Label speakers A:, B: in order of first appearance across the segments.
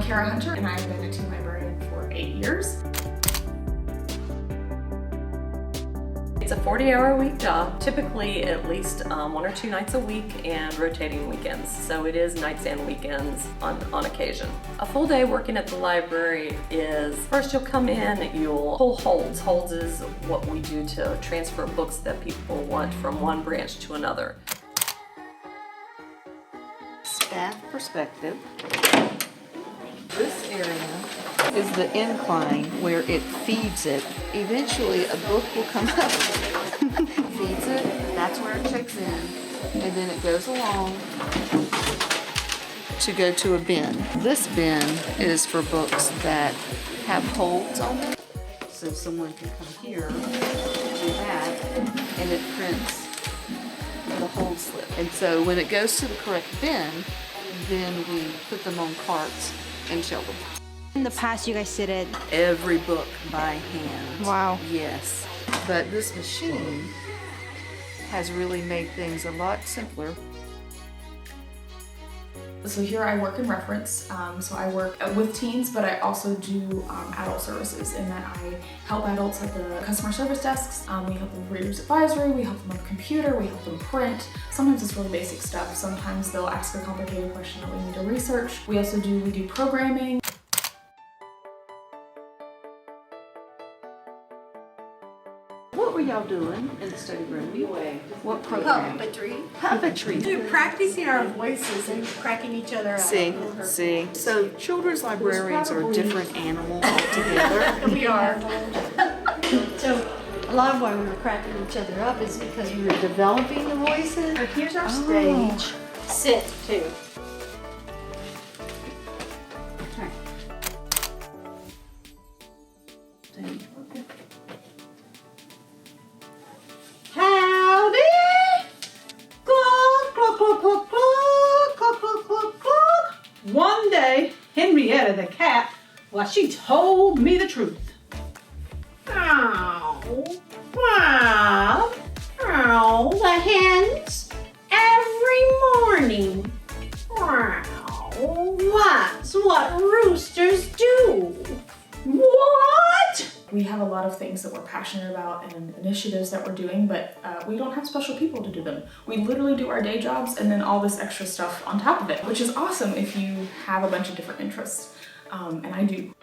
A: Kara Hunter, and I've been a teen librarian for 8 years.
B: It's a 40-hour-a-week job, typically at least 1 or 2 nights a week and rotating weekends. So it is nights and weekends on occasion. A full day working at the library is, first you'll come in, you'll pull holds. Holds is what we do to transfer books that people want from one branch to another.
C: Staff perspective. This area is the incline where it feeds it. Eventually a book will come up, feeds it, that's where it checks in, and then it goes along to go to a bin. This bin is for books that have holds on them. So someone can come here, do that, and it prints the hold slip. And so when it goes to the correct bin, then we put them on carts and shelve them.
D: In the past, you guys did it.
C: Every book by hand.
D: Wow.
C: Yes. But this machine has really made things a lot simpler.
A: So here I work in reference, so I work with teens, but I also do adult services in that I help adults at the customer service desks. We help them with reader's advisory, we help them on the computer, we help them print. Sometimes it's really basic stuff. Sometimes they'll ask a complicated question that we need to research. We do programming.
C: What were y'all doing in the study room? What program? Puppetry.
E: We're practicing our voices and cracking each other up.
C: See. So children's librarians are a different animal altogether.
E: We are. So a lot of why we were cracking each other up is because we were developing the voices. But here's our stage. Sit too. Howdy! Cluck, cluck, cluck, cluck, cluck, cluck, cluck, cluck, cluck. One day, Henrietta the cat, well, she told me the truth. The hens every morning. That's what roosters do. What? We have a lot of things that we're passionate about and initiatives that we're doing, but we don't have special people to do them. We literally do our day jobs and then all this extra stuff on top of it, which is awesome if you have a bunch of different interests, and I do.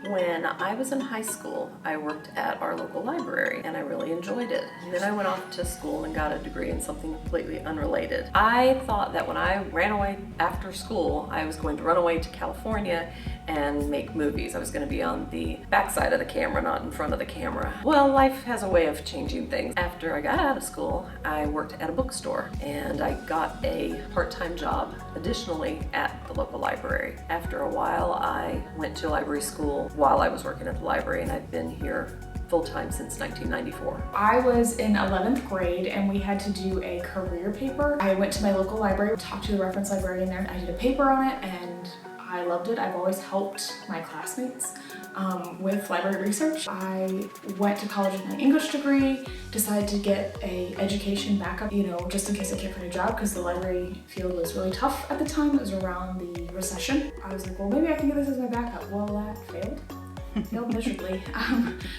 B: When I was in high school, I worked at our local library and I really enjoyed it. And then I went off to school and got a degree in something completely unrelated. I thought that when I ran away after school, I was going to run away to California and make movies. I was going to be on the backside of the camera, not in front of the camera. Well, life has a way of changing things. After I got out of school, I worked at a bookstore and I got a part-time job additionally at the local library. After a while, I went to library school while I was working at the library, and I've been here full-time since 1994.
A: I was in 11th grade and we had to do a career paper. I went to my local library, talked to the reference librarian there. I did a paper on it and I loved it. I've always helped my classmates with library research. I went to college with my English degree, decided to get a education backup, just in case I can't find a job, because the library field was really tough at the time. It was around the recession. I was like, well, maybe I can get this as my backup. Well, that failed. Failed miserably.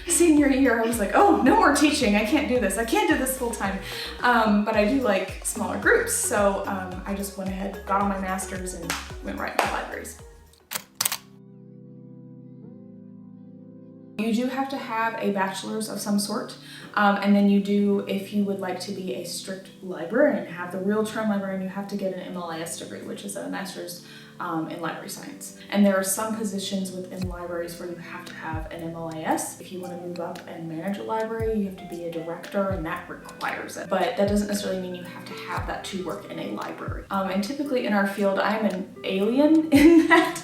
A: Senior year, I was like, oh, no more teaching. I can't do this. I can't do this full time. But I do like smaller groups. So I just went ahead, got on my master's and went right into libraries. You do have to have a bachelor's of some sort, and then you do, if you would like to be a strict librarian, have the real term librarian, you have to get an MLIS degree, which is a master's in library science. And there are some positions within libraries where you have to have an MLIS. If you want to move up and manage a library, you have to be a director, and that requires it. But that doesn't necessarily mean you have to have that to work in a library. And typically in our field, I'm an alien in that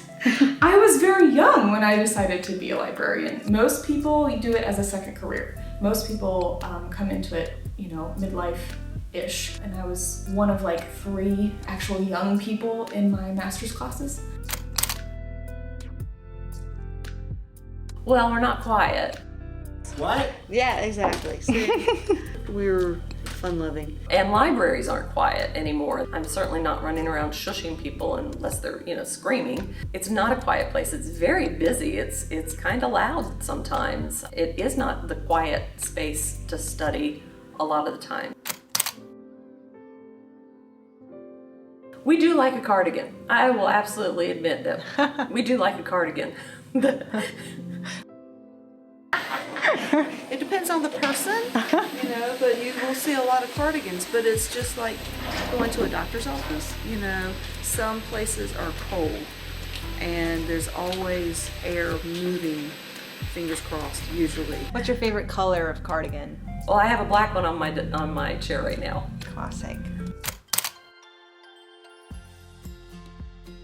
A: I was very young when I decided to be a librarian. Most people do it as a second career. Most people come into it, midlife-ish. And I was one of like 3 actual young people in my master's classes.
B: Well, we're not quiet.
F: What?
C: Yeah, exactly. See, we're fun-loving.
B: And libraries aren't quiet anymore. I'm certainly not running around shushing people unless they're, screaming. It's not a quiet place. It's very busy. It's kind of loud sometimes. It is not the quiet space to study a lot of the time. We do like a cardigan. I will absolutely admit that we do like a cardigan.
C: It depends on the person, but you will see a lot of cardigans, but it's just like going to a doctor's office. Some places are cold and there's always air moving, fingers crossed, usually.
F: What's your favorite color of cardigan?
B: Well, I have a black one on my chair right now.
F: Classic.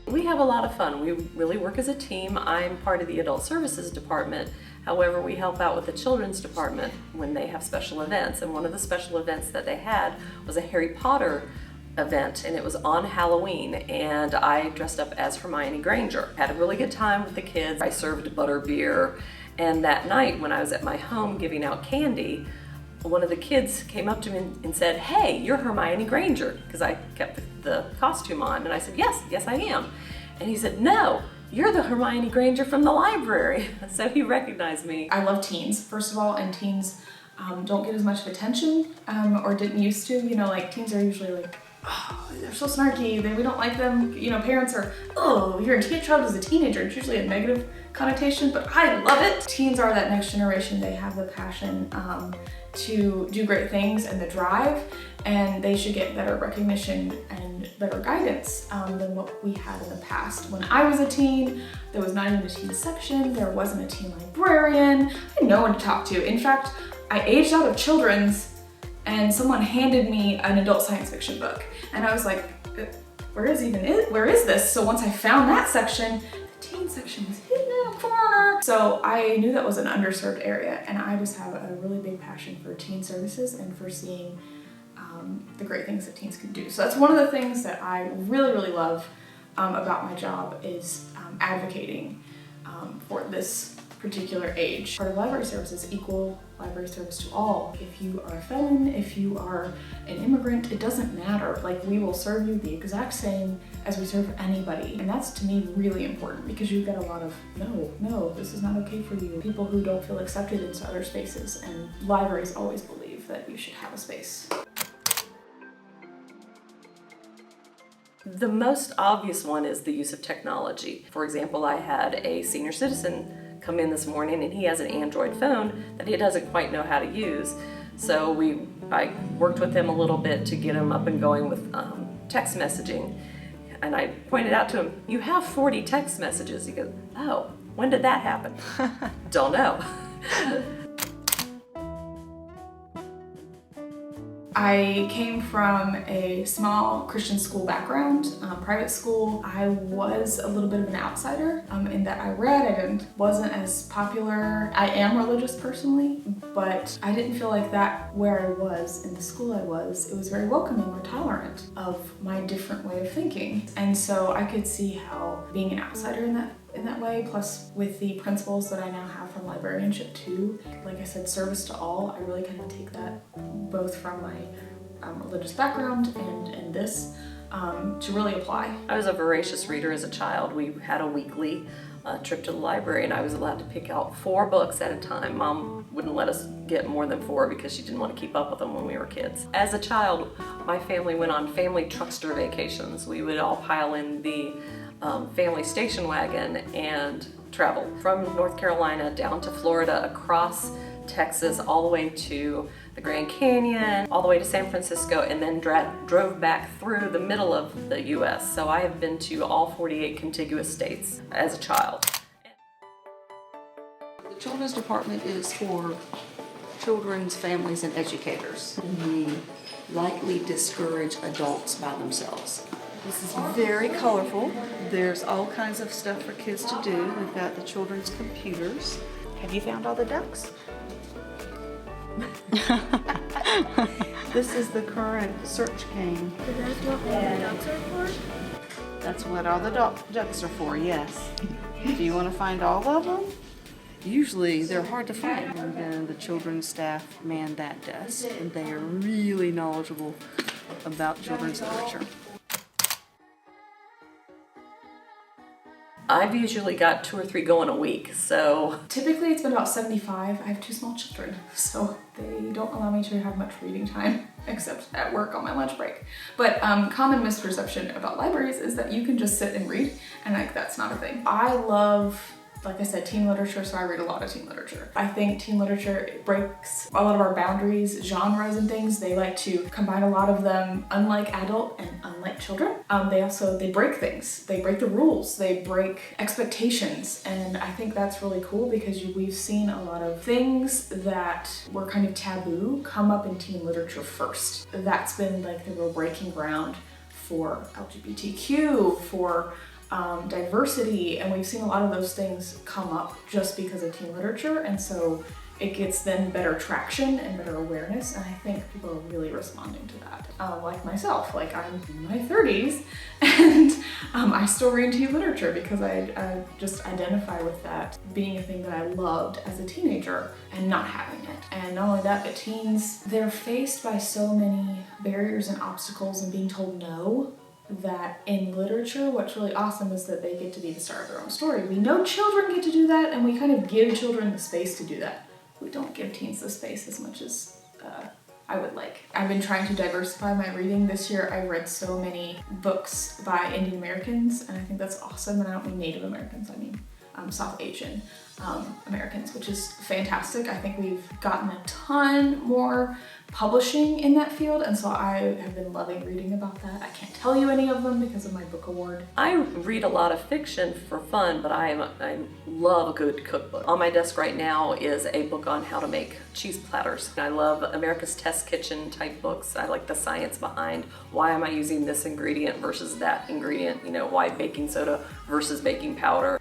B: We have a lot of fun. We really work as a team. I'm part of the Adult Services Department. However, we help out with the Children's Department when they have special events. And one of the special events that they had was a Harry Potter event, and it was on Halloween, and I dressed up as Hermione Granger. Had a really good time with the kids. I served butter beer, and that night when I was at my home giving out candy, one of the kids came up to me and said, "Hey, you're Hermione Granger," because I kept the costume on, and I said, yes I am. And he said, "No, you're the Hermione Granger from the library." So he recognized me.
A: I love teens, first of all, and teens don't get as much attention or didn't used to. Teens are usually like, oh, they're so snarky, we don't like them. Parents are, oh, your child is a teenager. It's usually a negative connotation, but I love it. Teens are that next generation. They have the passion to do great things and the drive, and they should get better recognition and better guidance than what we had in the past. When I was a teen, there was not even a teen section, there wasn't a teen librarian, I had no one to talk to. In fact, I aged out of children's and someone handed me an adult science fiction book, and I was like, where is this? So once I found that section, the teen section was hidden in a corner. So I knew that was an underserved area, and I just have a really big passion for teen services and for seeing the great things that teens can do. So that's one of the things that I really, really love about my job is advocating for this particular age. Part of library service is equal library service to all. If you are a felon, if you are an immigrant, it doesn't matter. We will serve you the exact same as we serve anybody. And that's, to me, really important, because you get a lot of, no, this is not okay for you. People who don't feel accepted into other spaces, and libraries always believe that you should have a space.
B: The most obvious one is the use of technology. For example, I had a senior citizen come in this morning, and he has an Android phone that he doesn't quite know how to use. So I worked with him a little bit to get him up and going with text messaging. And I pointed out to him, "You have 40 text messages." He goes, "Oh, when did that happen?" Don't know.
A: I came from a small Christian school background, private school. I was a little bit of an outsider in that I read, wasn't as popular. I am religious personally, but I didn't feel like that where I was in the school I was. It was very welcoming or tolerant of my different way of thinking. And so I could see how being an outsider in that way, plus with the principles that I now have from librarianship too, like I said, service to all, I really kind of take that both from my religious background and this to really apply.
B: I was a voracious reader as a child. We had a weekly trip to the library, and I was allowed to pick out 4 books at a time. Mom wouldn't let us get more than 4 because she didn't want to keep up with them when we were kids. As a child, my family went on family truckster vacations. We would all pile in the family station wagon and travel from North Carolina down to Florida, across Texas, all the way to the Grand Canyon, all the way to San Francisco, and then drove back through the middle of the US. So I have been to all 48 contiguous states as a child.
C: The Children's Department is for children's families and educators. We likely discourage adults by themselves. This is very colorful. There's all kinds of stuff for kids to do. We've got the children's computers. Have you found all the ducks? This is the current search game.
G: So that's what all the ducks are for?
C: That's what all the ducks are for, yes. Do you want to find all of them? Usually they're hard to find. And then the children's staff man that desk, and they are really knowledgeable about children's literature.
B: I've usually got 2 or 3 going a week, so
A: Typically it's been about 75. I have 2 small children, so they don't allow me to have much reading time, except at work on my lunch break. But common misperception about libraries is that you can just sit and read, and like that's not a thing. I love, like I said, teen literature, so I read a lot of teen literature. I think teen literature breaks a lot of our boundaries, genres and things. They like to combine a lot of them, unlike adult and unlike children. They break things. They break the rules. They break expectations. And I think that's really cool because we've seen a lot of things that were kind of taboo come up in teen literature first. That's been like the real breaking ground for LGBTQ, for diversity, and we've seen a lot of those things come up just because of teen literature, and so it gets then better traction and better awareness, and I think people are really responding to that. Like myself, like I'm in my 30s, and I still read teen literature because I just identify with that being a thing that I loved as a teenager and not having it. And not only that, but teens, they're faced by so many barriers and obstacles and being told no, that in literature, what's really awesome is that they get to be the star of their own story. We know children get to do that, and we kind of give children the space to do that. We don't give teens the space as much as I would like. I've been trying to diversify my reading. This year I read so many books by Indian Americans, and I think that's awesome. And I don't mean Native Americans, I mean South Asian Americans, which is fantastic. I think we've gotten a ton more publishing in that field, and so I have been loving reading about that. I can't tell you any of them because of my book award.
B: I read a lot of fiction for fun, but I love a good cookbook. On my desk right now is a book on how to make cheese platters. I love America's Test Kitchen type books. I like the science behind why am I using this ingredient versus that ingredient, you know, why baking soda versus baking powder.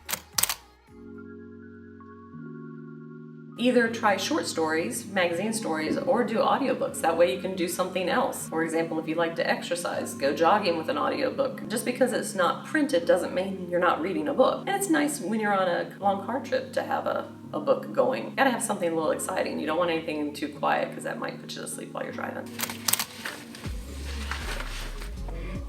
B: Either try short stories, magazine stories, or do audiobooks. That way you can do something else. For example, if you like to exercise, go jogging with an audiobook. Just because it's not printed doesn't mean you're not reading a book. And it's nice when you're on a long car trip to have a book going. You gotta have something a little exciting. You don't want anything too quiet because that might put you to sleep while you're driving.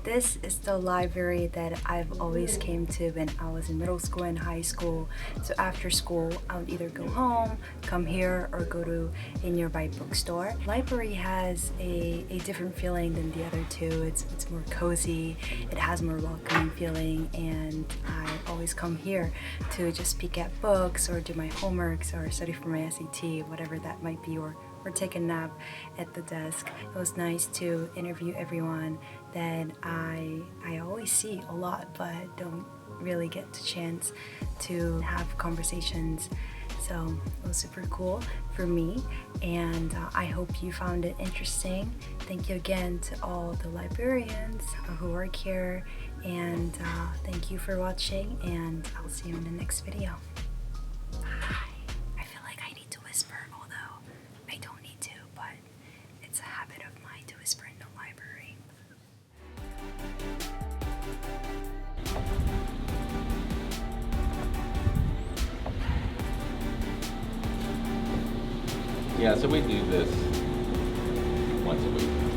D: This is the library that I've always came to when I was in middle school and high school. So after school, I would either go home, come here, or go to a nearby bookstore. Library has a different feeling than the other two. It's more cozy, it has more welcoming feeling, and I always come here to just peek at books or do my homeworks or study for my SAT, whatever that might be, or take a nap at the desk. It was nice to interview everyone that I always see a lot but don't really get the chance to have conversations. So it was super cool for me, and I hope you found it interesting. Thank you again to all the librarians who work here, and thank you for watching, and I'll see you in the next video.
H: Yeah, so we do this once a week.